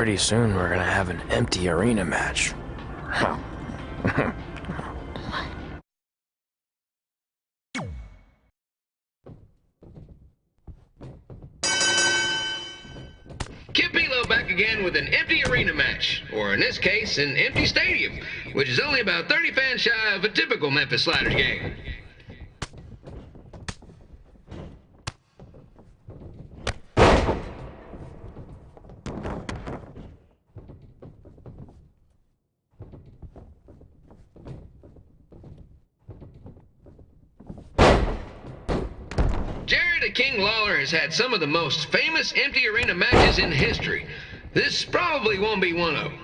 pretty soon we're gonna have an empty arena match. Back again with an empty arena match, or in this case, an empty stadium, which is only about 30 fans shy of a typical Memphis Sliders game. King Lawler has had some of the most famous empty arena matches in history. This probably won't be one of them.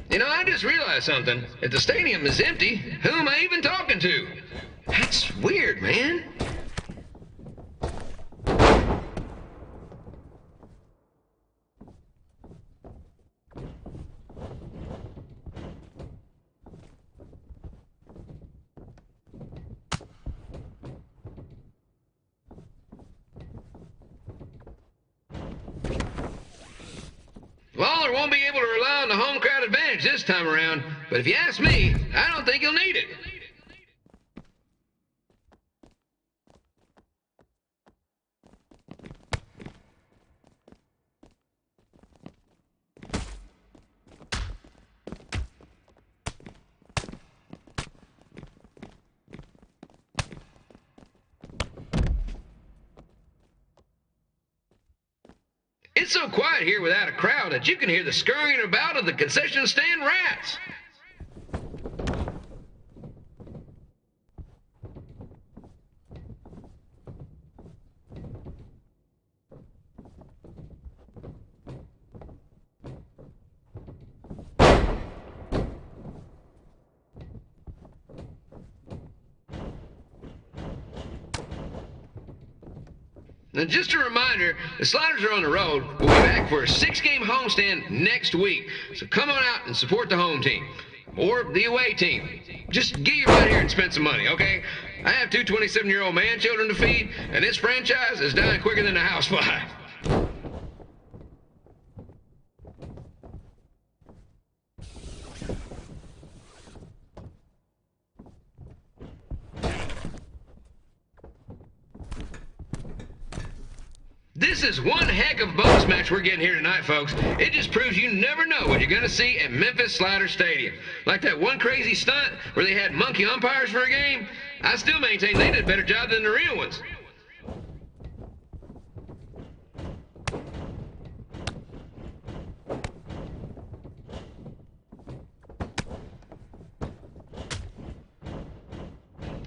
You know, I just realized something. If the stadium is empty, who am I even talking to? That's weird, man. Lawler won't be able to rely on the home crowd advantage this time around, but if you ask me, I don't think he'll need it. It's so quiet here without a crowd that you can hear the scurrying about of the concession stand rats. Now, just a reminder, the Sliders are on the road. We'll be back for a 6-game homestand next week. So come on out and support the home team. Or the away team. Just get your butt here and spend some money, okay? I have two 27-year-old man-children to feed, and this franchise is dying quicker than a housefly. This is one heck of a bonus match we're getting here tonight, folks. It just proves you never know what you're going to see at Memphis Sliders Stadium. Like that one crazy stunt where they had monkey umpires for a game. I still maintain they did a better job than the real ones.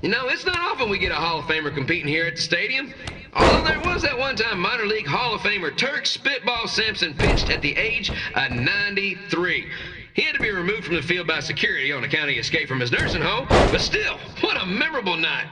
You know, it's not often we get a Hall of Famer competing here at the stadium. Although there was that one time minor league Hall of Famer Turk Spitball Simpson pitched at the age of 93. He had to be removed from the field by security on account he escaped from his nursing home, but still, what a memorable night.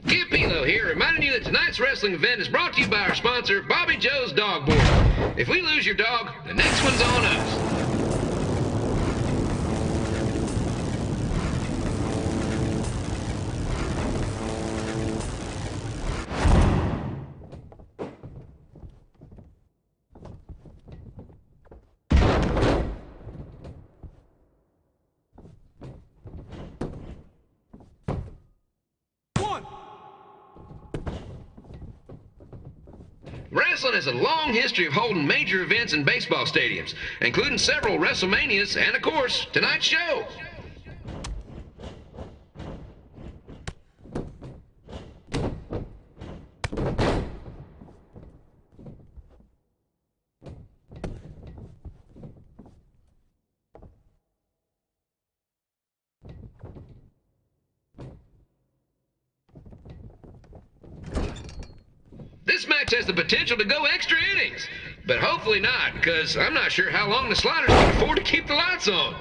Kid Pilo here, reminding you that tonight's wrestling event is brought to you by our sponsor, Bobby Joe's Dog Board. If we lose your dog, the next one's on us. Wrestling has a long history of holding major events in baseball stadiums, including several WrestleManias and, of course, tonight's show. This match has the potential to go extra innings, but hopefully not, because I'm not sure how long the Sliders can afford to keep the lights on.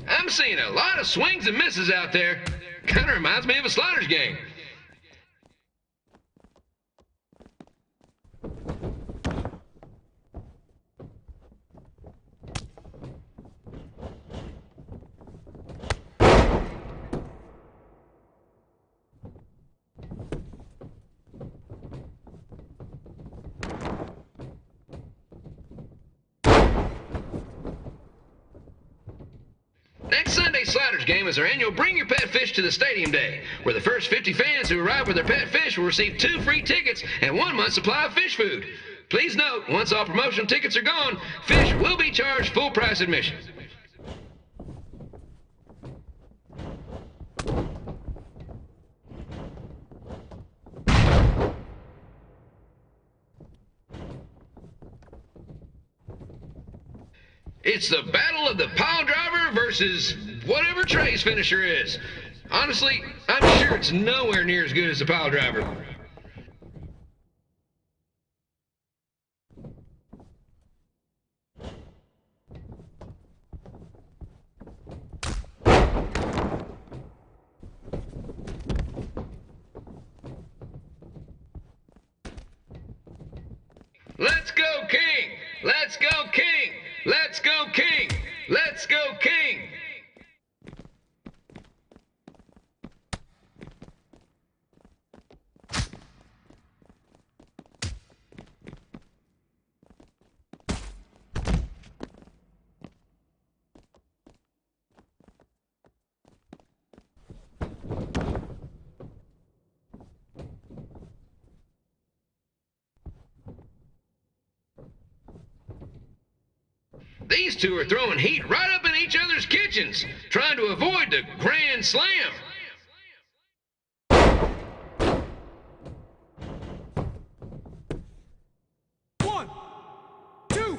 I'm seeing a lot of swings and misses out there. Kind of reminds me of a Sliders game. Next Sunday's Sliders game is our annual Bring Your Pet Fish to the Stadium Day, where the first 50 fans who arrive with their pet fish will receive 2 free tickets and 1 month's supply of fish food. Please note, once all promotional tickets are gone, fish will be charged full price admission. It's the battle of the pile driver versus whatever Trey's finisher is. Honestly, I'm sure it's nowhere near as good as the pile driver. Let's go, King! Let's go, King! Let's go, King! Let's go, King! These two are throwing heat right up in each other's kitchens, trying to avoid the Grand Slam. One, two.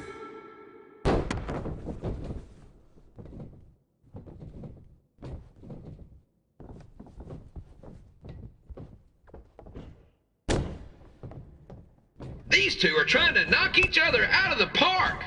These two are trying to knock each other out of the park.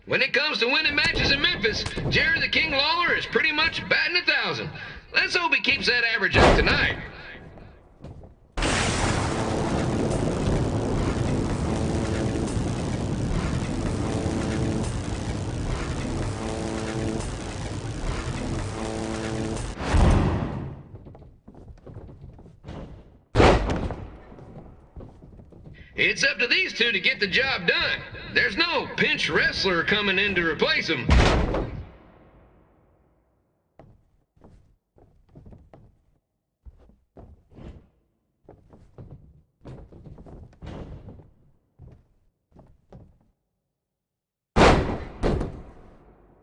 When it comes to winning matches in Memphis, Jerry the King Lawler is pretty much batting 1,000. Let's hope he keeps that average up tonight. It's up to these two to get the job done. There's no pinch wrestler coming in to replace them.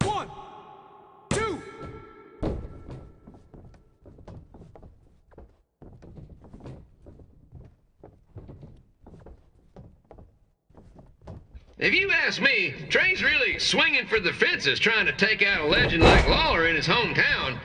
One, two. If you ask me, Trey's really swinging for the fences trying to take out a legend like Lawler in his hometown.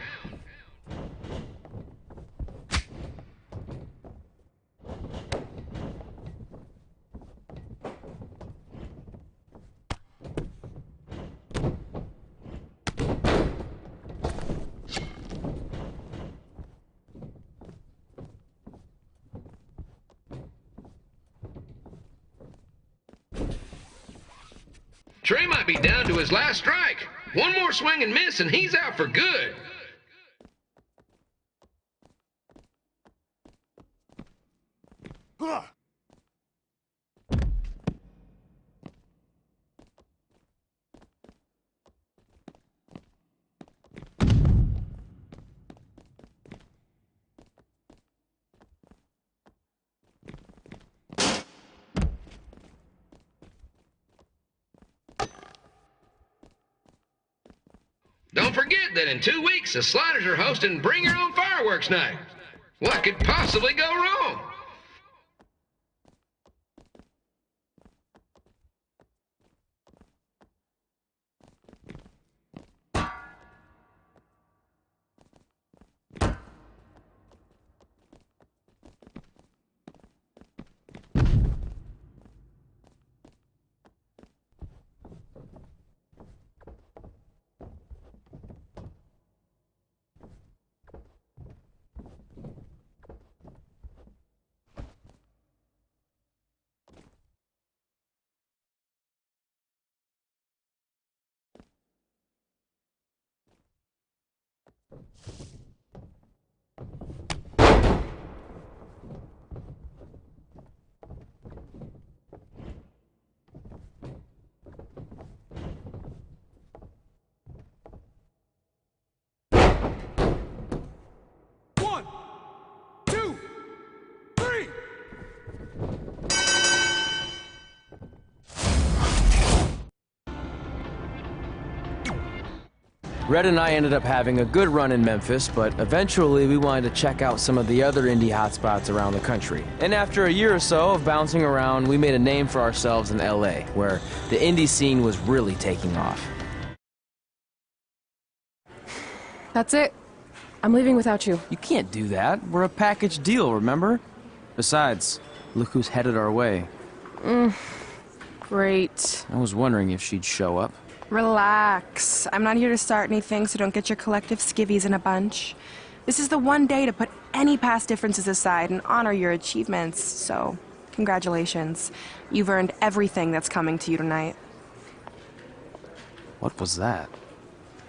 Trey might be down to his last strike. One more swing and miss, and he's out for good. Don't forget that in 2 weeks, the Sliders are hosting Bring Your Own Fireworks Night. What could possibly go wrong? One, two, three. Red and I ended up having a good run in Memphis, but eventually we wanted to check out some of the other indie hotspots around the country. And after a year or so of bouncing around, we made a name for ourselves in LA, where the indie scene was really taking off. That's it. I'm leaving without you. You can't do that. We're a package deal, remember? Besides, look who's headed our way. Great. I was wondering if she'd show up. Relax. I'm not here to start anything, so don't get your collective skivvies in a bunch. This is the one day to put any past differences aside and honor your achievements, so congratulations. You've earned everything that's coming to you tonight. What was that?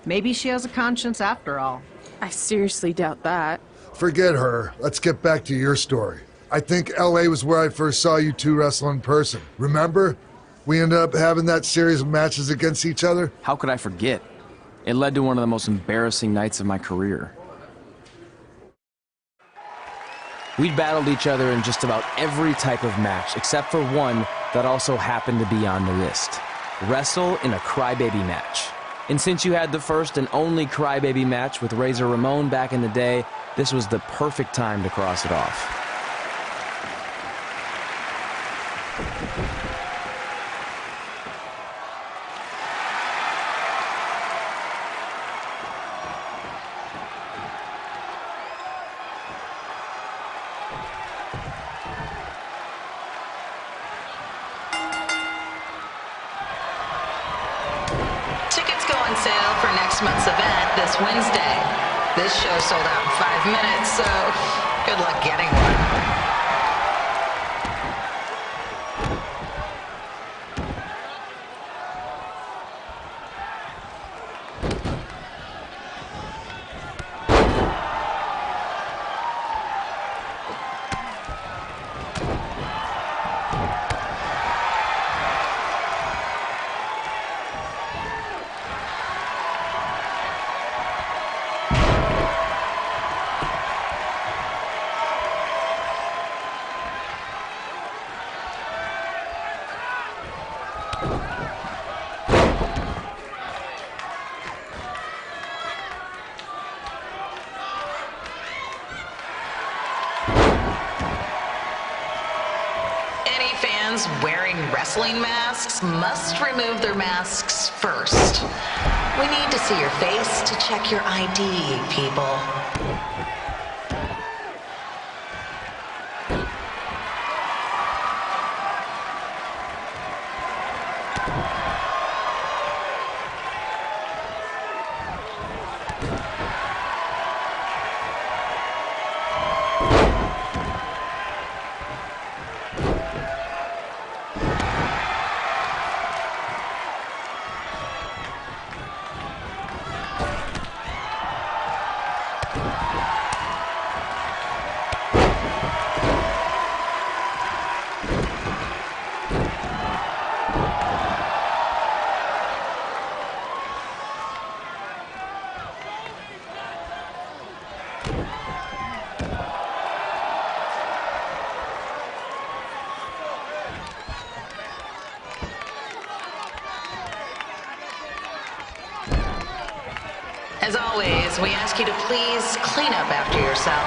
Maybe she has a conscience after all. I seriously doubt that. Forget her. Let's get back to your story. I think LA was where I first saw you two wrestle in person. Remember? We ended up having that series of matches against each other. How could I forget? It led to one of the most embarrassing nights of my career. We'd battled each other in just about every type of match, except for one that also happened to be on the list. Wrestle in a crybaby match. And since you had the first and only crybaby match with Razor Ramon back in the day, this was the perfect time to cross it off. Tickets go on sale for next month's event this Wednesday. This show sold out in 5 minutes, so good luck getting one. Fans wearing wrestling masks must remove their masks first. We need to see your face to check your ID, people. As always, we ask you to please clean up after yourself.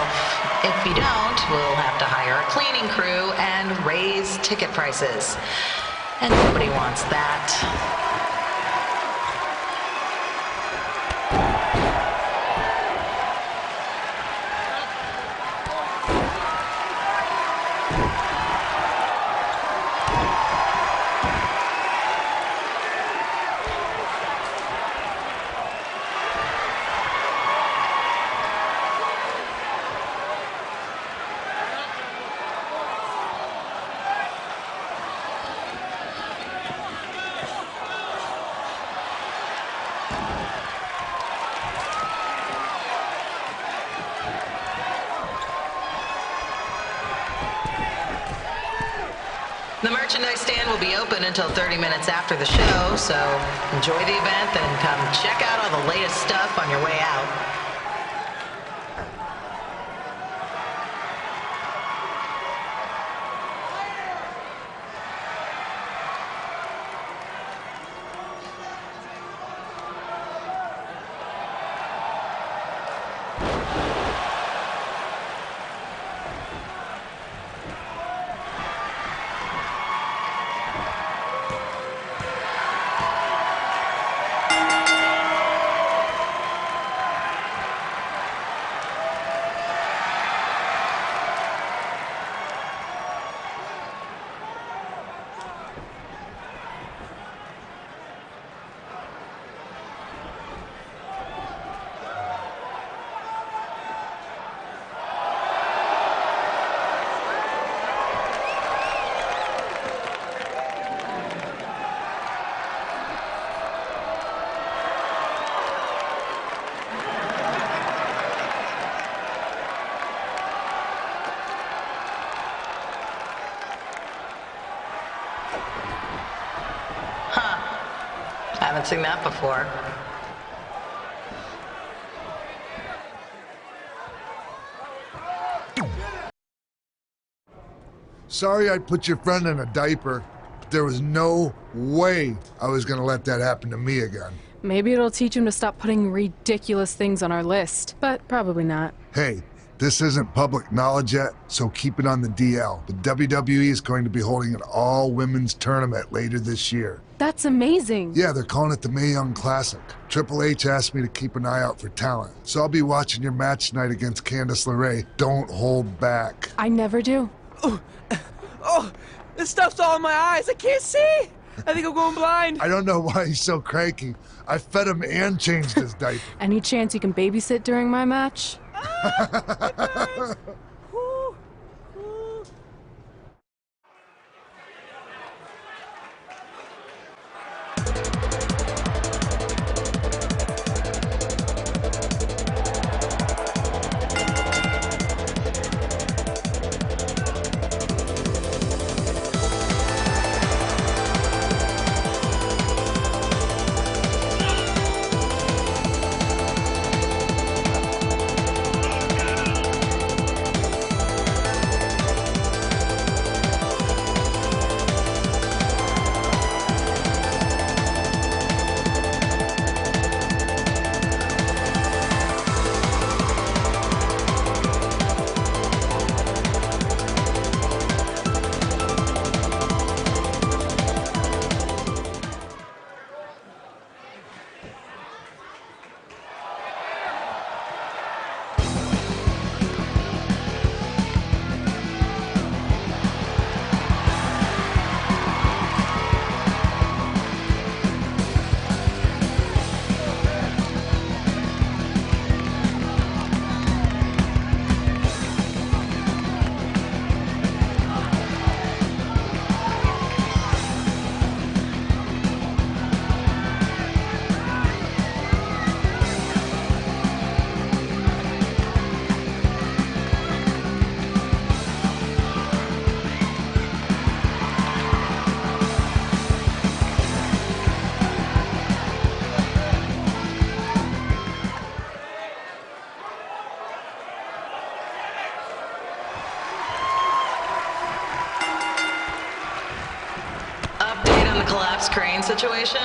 If you don't, we'll have to hire a cleaning crew and raise ticket prices. And nobody wants that. The merchandise stand will be open until 30 minutes after the show, so enjoy the event and come check out all the latest stuff on your way out. Haven't seen that before. Sorry I put your friend in a diaper, but there was no way I was gonna let that happen to me again. Maybe it'll teach him to stop putting ridiculous things on our list, but probably not. Hey, this isn't public knowledge yet, so keep it on the DL. The WWE is going to be holding an all-women's tournament later this year. That's amazing. Yeah, they're calling it the Mae Young Classic. Triple H asked me to keep an eye out for talent, so I'll be watching your match tonight against Candice LeRae. Don't hold back. I never do. Oh, this stuff's all in my eyes. I can't see. I think I'm going blind. I don't know why he's so cranky. I fed him and changed his diaper. Any chance you can babysit during my match? Collapse crane situation,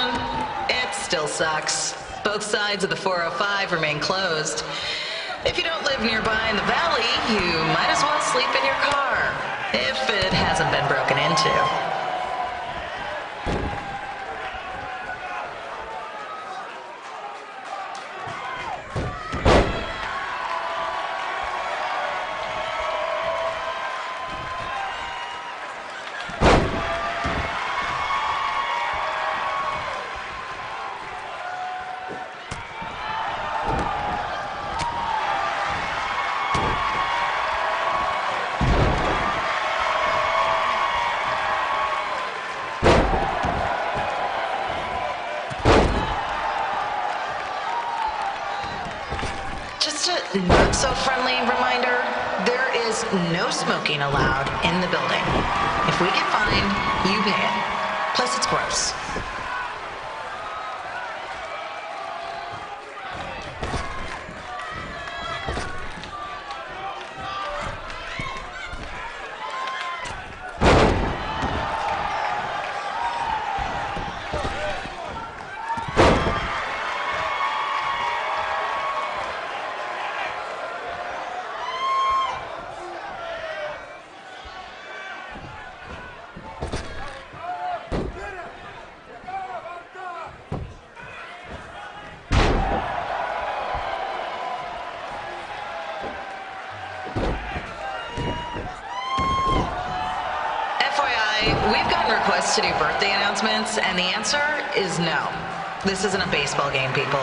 it still sucks. Both sides of the 405 remain closed. If you don't live nearby in the valley, you might as well sleep in your car, if it hasn't been broken into. Just a not-so-friendly reminder, there is no smoking allowed in the building. If we get fined, you pay it. Plus, it's gross. We've gotten requests to do birthday announcements, and the answer is no. This isn't a baseball game, people.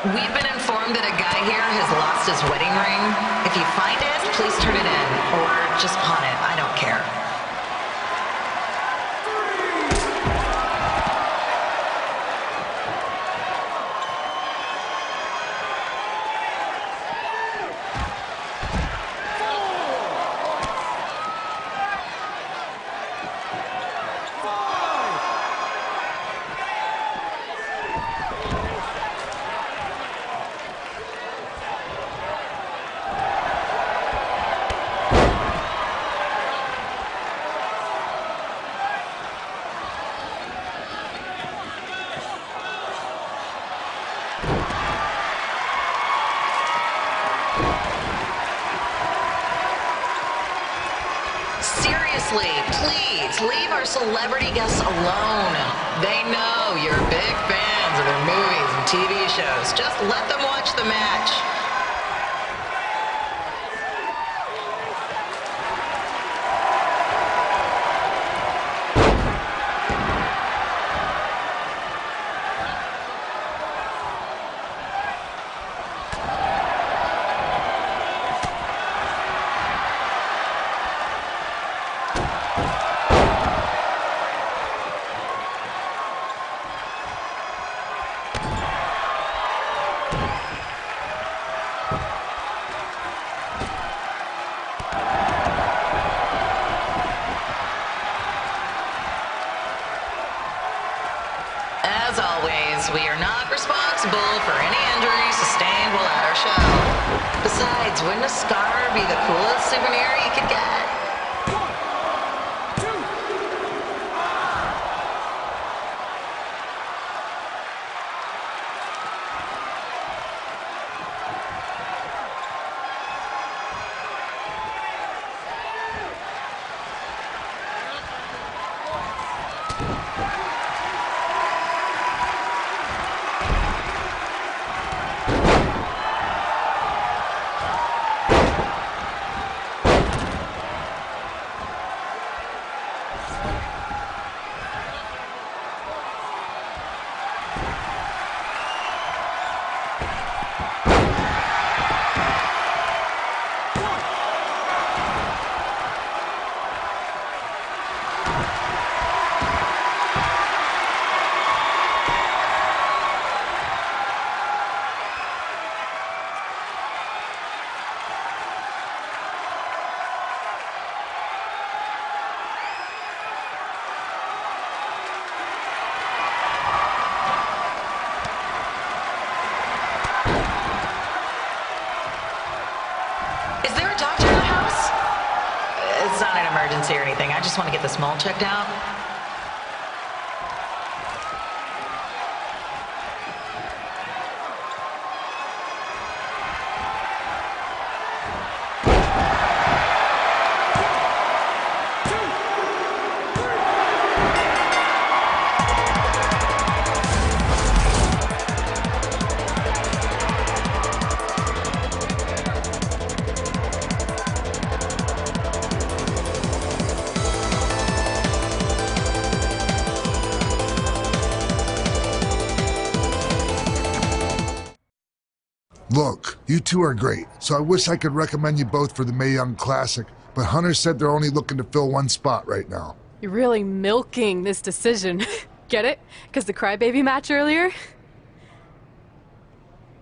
We've been informed that a guy here has lost his wedding ring. If you find it, please turn it in, or just pawn it. I don't care. Seriously, please leave our celebrity guests alone. They know you're big fans of their movies and TV shows. Just let them watch the match. As always, we are not responsible for any injuries sustained while at our show. Besides, wouldn't a scar be the coolest souvenir you could get? emergency or anything. I just want to get this mole checked out. Look, you two are great, so I wish I could recommend you both for the Mae Young Classic, but Hunter said they're only looking to fill one spot right now. You're really milking this decision. Get it? Because the crybaby match earlier?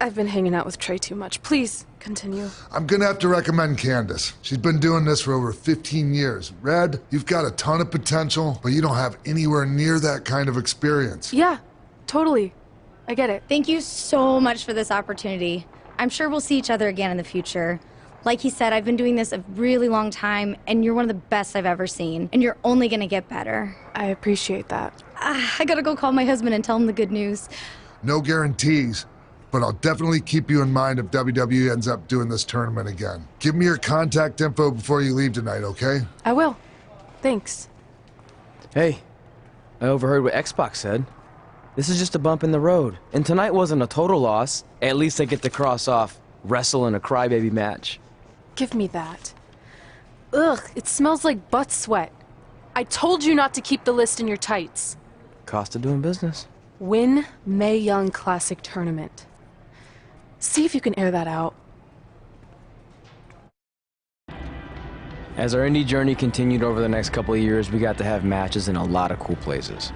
I've been hanging out with Trey too much. Please, continue. I'm gonna have to recommend Candace. She's been doing this for over 15 years. Red, you've got a ton of potential, but you don't have anywhere near that kind of experience. Yeah, totally. I get it. Thank you so much for this opportunity. I'm sure we'll see each other again in the future. Like he said, I've been doing this a really long time, and you're one of the best I've ever seen. And you're only gonna get better. I appreciate that. I gotta go call my husband and tell him the good news. No guarantees, but I'll definitely keep you in mind if WWE ends up doing this tournament again. Give me your contact info before you leave tonight, okay? I will. Thanks. Hey, I overheard what Xbox said. This is just a bump in the road. And tonight wasn't a total loss. At least I get to cross off wrestle in a crybaby match. Give me that. Ugh, it smells like butt sweat. I told you not to keep the list in your tights. Cost of doing business. Win Mae Young Classic Tournament. See if you can air that out. As our indie journey continued over the next couple of years, we got to have matches in a lot of cool places.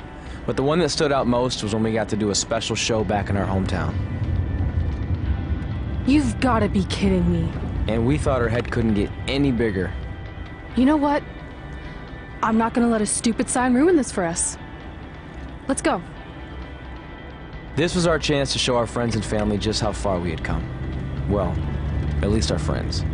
But the one that stood out most was when we got to do a special show back in our hometown. You've gotta be kidding me. And we thought our head couldn't get any bigger. You know what? I'm not gonna let a stupid sign ruin this for us. Let's go. This was our chance to show our friends and family just how far we had come. Well, at least our friends.